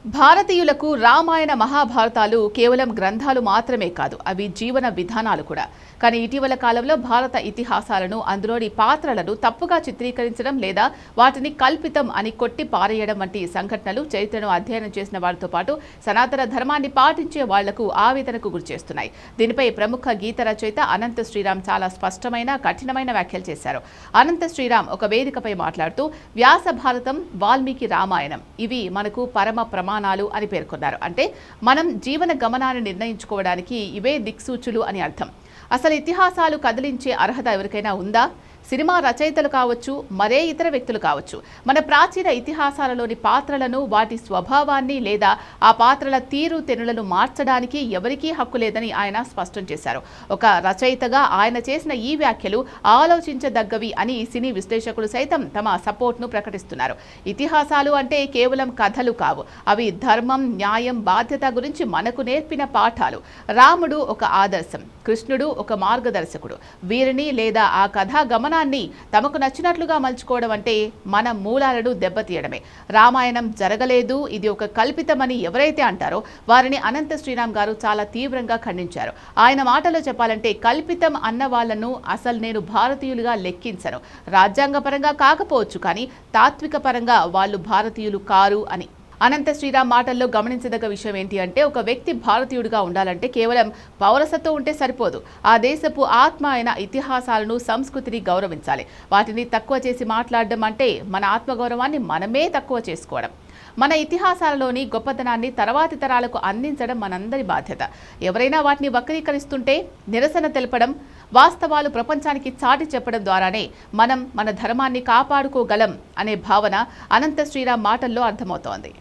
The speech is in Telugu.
భారతీయులకు రామాయణ మహాభారతాలు కేవలం గ్రంథాలు మాత్రమే కాదు, అవి జీవన విధానాలు కూడా. కానీ ఇటీవల కాలంలో భారత ఇతిహాసాలను, అందులోని పాత్రలను తప్పుగా చిత్రీకరించడం లేదా వాటిని కల్పితం అని కొట్టి పారేయడం వంటి సంఘటనలు చరిత్రను అధ్యయనం చేసిన వారితో పాటు సనాతన ధర్మాన్ని పాటించే వాళ్లకు ఆవేదనకు గురిచేస్తున్నాయి. దీనిపై ప్రముఖ గీత రచయిత అనంత శ్రీరామ్ చాలా స్పష్టమైన, కఠినమైన వ్యాఖ్యలు చేశారు. అనంత శ్రీరామ్ ఒక వేదికపై మాట్లాడుతూ వ్యాస భారతం, వాల్మీకి రామాయణం ఇవి మనకు పరమ ప్రమాణాలు అని పేర్కొన్నారు. అంటే మనం జీవన గమనాన్ని నిర్ణయించుకోవడానికి ఇవే దిక్సూచులు అని అర్థం. అసలు ఇతిహాసాలు కదిలించే అర్హత ఎవరికైనా ఉందా? సినిమా రచయితలు కావచ్చు, మరే ఇతర వ్యక్తులు కావచ్చు, మన ప్రాచీన ఇతిహాసాలలోని పాత్రలను, వాటి స్వభావాన్ని లేదా ఆ పాత్రల తీరు తెనులను మార్చడానికి ఎవరికీ హక్కు లేదని ఆయన స్పష్టం చేశారు. ఒక రచయితగా ఆయన చేసిన ఈ వ్యాఖ్యలు ఆలోచించదగ్గవి అని సినీ విశ్లేషకులు సైతం తమ సపోర్ట్ను ప్రకటిస్తున్నారు. ఇతిహాసాలు అంటే కేవలం కథలు కావు, అవి ధర్మం, న్యాయం, బాధ్యత గురించి మనకు నేర్పిన పాఠాలు. రాముడు ఒక ఆదర్శం, కృష్ణుడు ఒక మార్గదర్శకుడు. వీరిని లేదా ఆ కథా గమనాన్ని తమకు నచ్చినట్లుగా మలుచుకోవడం అంటే మన మూలాలను దెబ్బతీయడమే. రామాయణం జరగలేదు, ఇది ఒక కల్పితమని ఎవరైతే అంటారో వారిని అనంత శ్రీరామ్ గారు చాలా తీవ్రంగా ఖండించారు. ఆయన మాటలో చెప్పాలంటే, కల్పితం అన్న వాళ్లను అసలు నేను భారతీయులుగా లెక్కించను. రాజ్యాంగపరంగా కాకపోవచ్చు, కానీ తాత్విక పరంగా వాళ్ళు భారతీయులు కారు అని. అనంత శ్రీరామ్ మాటల్లో గమనించదగ్గ విషయం ఏంటి అంటే, ఒక వ్యక్తి భారతీయుడిగా ఉండాలంటే కేవలం పౌరసత్వం ఉంటే సరిపోదు. ఆ దేశపు ఆత్మ అయిన ఇతిహాసాలను, సంస్కృతిని గౌరవించాలి. వాటిని తక్కువ చేసి మాట్లాడడం అంటే మన ఆత్మగౌరవాన్ని మనమే తక్కువ చేసుకోవడం. మన ఇతిహాసాలలోని గొప్పతనాన్ని తర్వాతి తరాలకు అందించడం మనందరి బాధ్యత. ఎవరైనా వాటిని వక్రీకరిస్తుంటే నిరసన తెలపడం, వాస్తవాలు ప్రపంచానికి చాటి చెప్పడం ద్వారానే మనం మన ధర్మాన్ని కాపాడుకోగలం అనే భావన అనంత శ్రీరామ్ మాటల్లో అర్థమవుతోంది.